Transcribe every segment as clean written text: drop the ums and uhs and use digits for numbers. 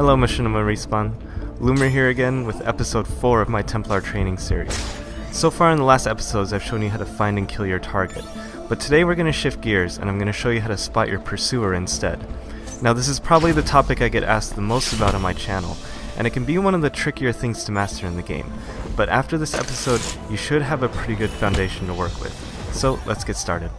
Hello Machinima Respawn, Loomer here again with episode 4 of my Templar training series. So far in the last episodes I've shown you how to find and kill your target, but today we're going to shift gears and I'm going to show you how to spot your pursuer instead. Now this is probably the topic I get asked the most about on my channel, and it can be one of the trickier things to master in the game, but after this episode you should have a pretty good foundation to work with. So let's get started.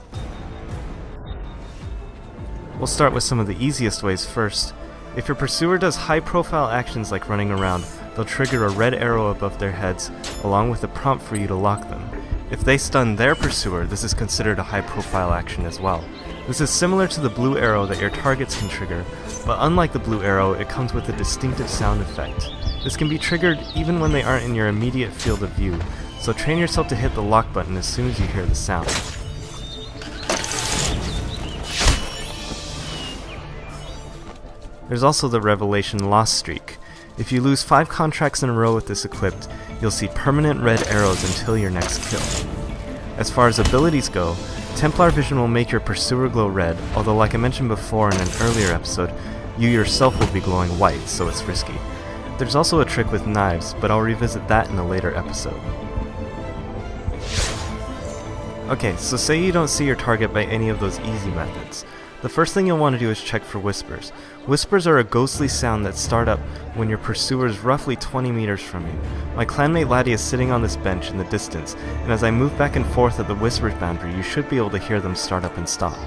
We'll start with some of the easiest ways first. If your pursuer does high-profile actions like running around, they'll trigger a red arrow above their heads, along with a prompt for you to lock them. If they stun their pursuer, this is considered a high-profile action as well. This is similar to the blue arrow that your targets can trigger, but unlike the blue arrow, it comes with a distinctive sound effect. This can be triggered even when they aren't in your immediate field of view, so train yourself to hit the lock button as soon as you hear the sound. There's also the Revelation Lost Streak. If you lose 5 contracts in a row with this equipped, you'll see permanent red arrows until your next kill. As far as abilities go, Templar Vision will make your pursuer glow red, although like I mentioned before in an earlier episode, you yourself will be glowing white, so it's risky. There's also a trick with knives, but I'll revisit that in a later episode. Okay, so say you don't see your target by any of those easy methods. The first thing you'll want to do is check for whispers. Whispers are a ghostly sound that start up when your pursuer is roughly 20 meters from you. My clanmate Laddie is sitting on this bench in the distance, and as I move back and forth at the whispers boundary, you should be able to hear them start up and stop.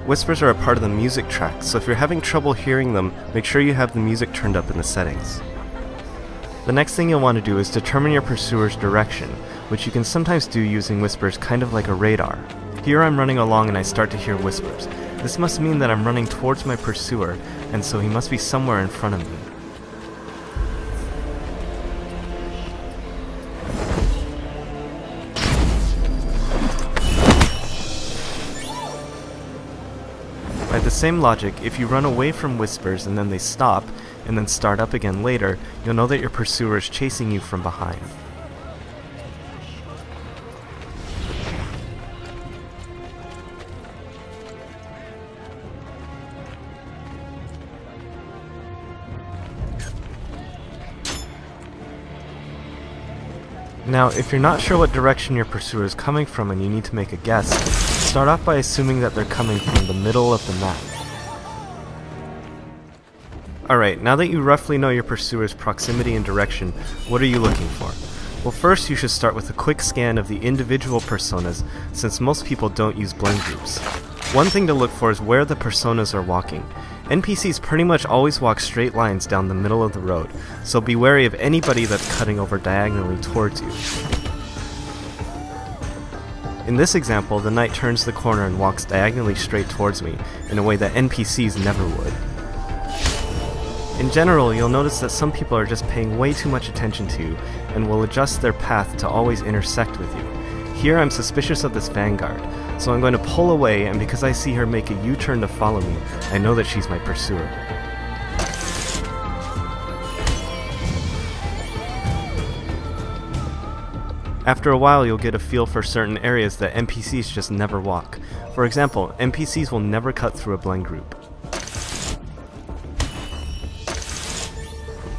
Whispers are a part of the music track, so if you're having trouble hearing them, make sure you have the music turned up in the settings. The next thing you'll want to do is determine your pursuer's direction, which you can sometimes do using whispers kind of like a radar. Here I'm running along and I start to hear whispers. This must mean that I'm running towards my pursuer, and so he must be somewhere in front of me. By the same logic, if you run away from whispers and then they stop, and then start up again later, you'll know that your pursuer is chasing you from behind. Now, if you're not sure what direction your pursuer is coming from and you need to make a guess, start off by assuming that they're coming from the middle of the map. Alright, now that you roughly know your pursuer's proximity and direction, what are you looking for? Well, first you should start with a quick scan of the individual personas, since most people don't use blend groups. One thing to look for is where the personas are walking. NPCs pretty much always walk straight lines down the middle of the road, so be wary of anybody that's cutting over diagonally towards you. In this example, the knight turns the corner and walks diagonally straight towards me, in a way that NPCs never would. In general, you'll notice that some people are just paying way too much attention to you, and will adjust their path to always intersect with you. Here I'm suspicious of this vanguard, so I'm going to pull away, and because I see her make a U-turn to follow me, I know that she's my pursuer. After a while, you'll get a feel for certain areas that NPCs just never walk. For example, NPCs will never cut through a blend group.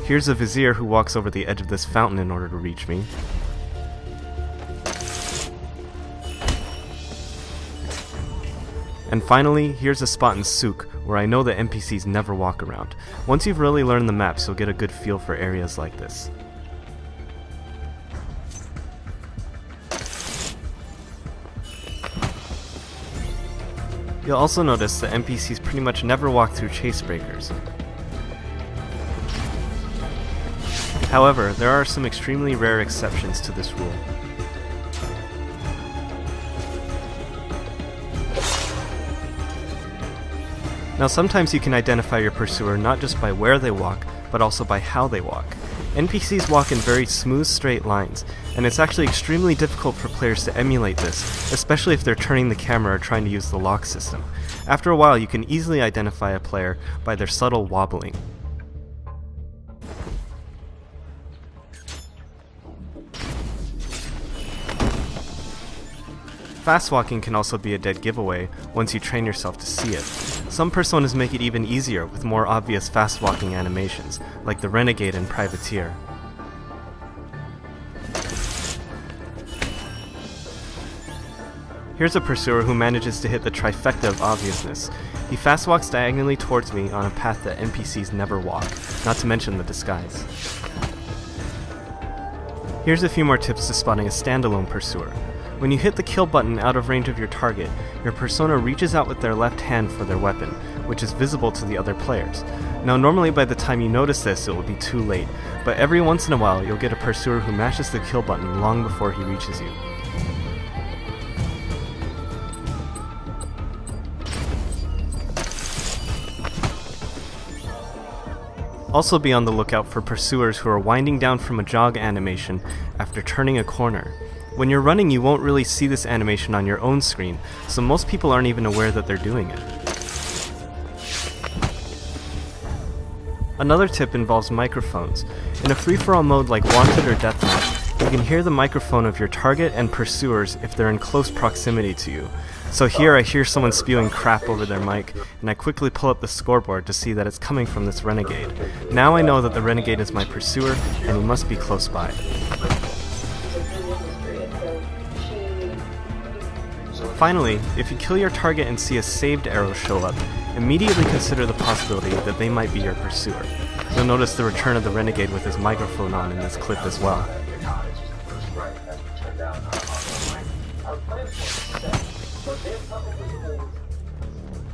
Here's a vizier who walks over the edge of this fountain in order to reach me. And finally, here's a spot in Souk, where I know that NPCs never walk around. Once you've really learned the maps, you'll get a good feel for areas like this. You'll also notice that NPCs pretty much never walk through chase breakers. However, there are some extremely rare exceptions to this rule. Now sometimes you can identify your pursuer not just by where they walk, but also by how they walk. NPCs walk in very smooth straight lines, and it's actually extremely difficult for players to emulate this, especially if they're turning the camera or trying to use the lock system. After a while, you can easily identify a player by their subtle wobbling. Fast walking can also be a dead giveaway once you train yourself to see it. Some personas make it even easier with more obvious fast walking animations, like the Renegade and Privateer. Here's a pursuer who manages to hit the trifecta of obviousness. He fast walks diagonally towards me on a path that NPCs never walk, not to mention the disguise. Here's a few more tips to spotting a standalone pursuer. When you hit the kill button out of range of your target, your persona reaches out with their left hand for their weapon, which is visible to the other players. Now normally by the time you notice this it will be too late, but every once in a while you'll get a pursuer who mashes the kill button long before he reaches you. Also be on the lookout for pursuers who are winding down from a jog animation after turning a corner. When you're running, you won't really see this animation on your own screen, so most people aren't even aware that they're doing it. Another tip involves microphones. In a free-for-all mode like Wanted or Deathmatch, you can hear the microphone of your target and pursuers if they're in close proximity to you. So here I hear someone spewing crap over their mic, and I quickly pull up the scoreboard to see that it's coming from this Renegade. Now I know that the Renegade is my pursuer, and he must be close by. Finally, if you kill your target and see a saved arrow show up, immediately consider the possibility that they might be your pursuer. You'll notice the return of the Renegade with his microphone on in this clip as well.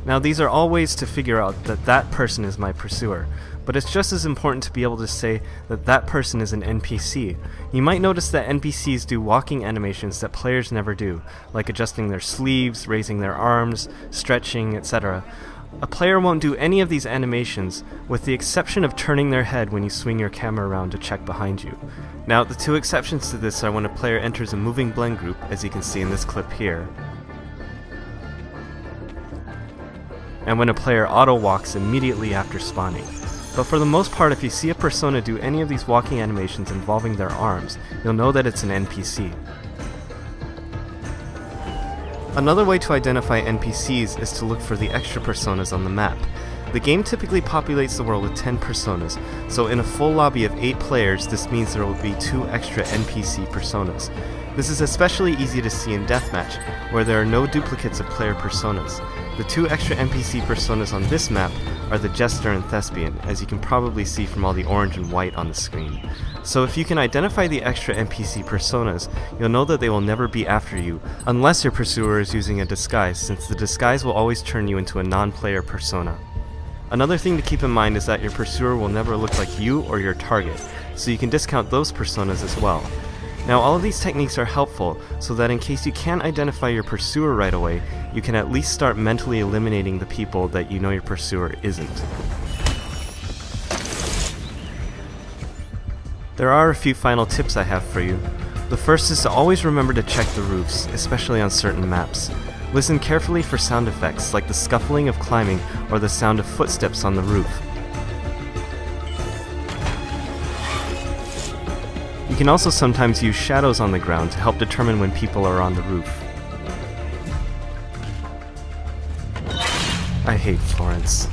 Now these are all ways to figure out that that person is my pursuer, but it's just as important to be able to say that that person is an NPC. You might notice that NPCs do walking animations that players never do, like adjusting their sleeves, raising their arms, stretching, etc. A player won't do any of these animations, with the exception of turning their head when you swing your camera around to check behind you. Now the two exceptions to this are when a player enters a moving blend group, as you can see in this clip here, and when a player auto-walks immediately after spawning. But for the most part, if you see a persona do any of these walking animations involving their arms, you'll know that it's an NPC. Another way to identify NPCs is to look for the extra personas on the map. The game typically populates the world with 10 personas, so in a full lobby of 8 players, this means there will be 2 extra NPC personas. This is especially easy to see in Deathmatch, where there are no duplicates of player personas. The 2 extra NPC personas on this map are the Jester and Thespian, as you can probably see from all the orange and white on the screen. So if you can identify the extra NPC personas, you'll know that they will never be after you, unless your pursuer is using a disguise, since the disguise will always turn you into a non-player persona. Another thing to keep in mind is that your pursuer will never look like you or your target, so you can discount those personas as well. Now all of these techniques are helpful so that in case you can't identify your pursuer right away, you can at least start mentally eliminating the people that you know your pursuer isn't. There are a few final tips I have for you. The first is to always remember to check the roofs, especially on certain maps. Listen carefully for sound effects like the scuffling of climbing or the sound of footsteps on the roof. You can also sometimes use shadows on the ground to help determine when people are on the roof. I hate Florence.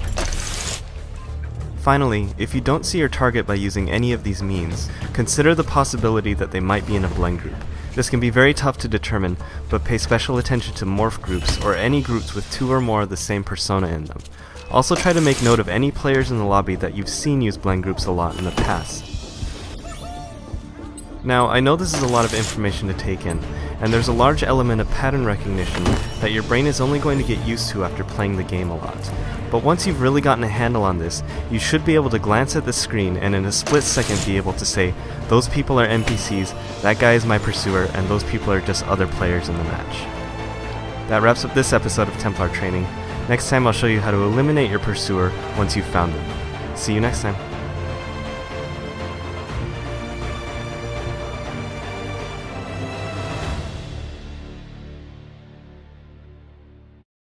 Finally, if you don't see your target by using any of these means, consider the possibility that they might be in a blend group. This can be very tough to determine, but pay special attention to morph groups or any groups with 2 or more of the same persona in them. Also try to make note of any players in the lobby that you've seen use blend groups a lot in the past. Now, I know this is a lot of information to take in, and there's a large element of pattern recognition that your brain is only going to get used to after playing the game a lot. But once you've really gotten a handle on this, you should be able to glance at the screen and in a split second be able to say, those people are NPCs, that guy is my pursuer, and those people are just other players in the match. That wraps up this episode of Templar Training. Next time I'll show you how to eliminate your pursuer once you've found them. See you next time.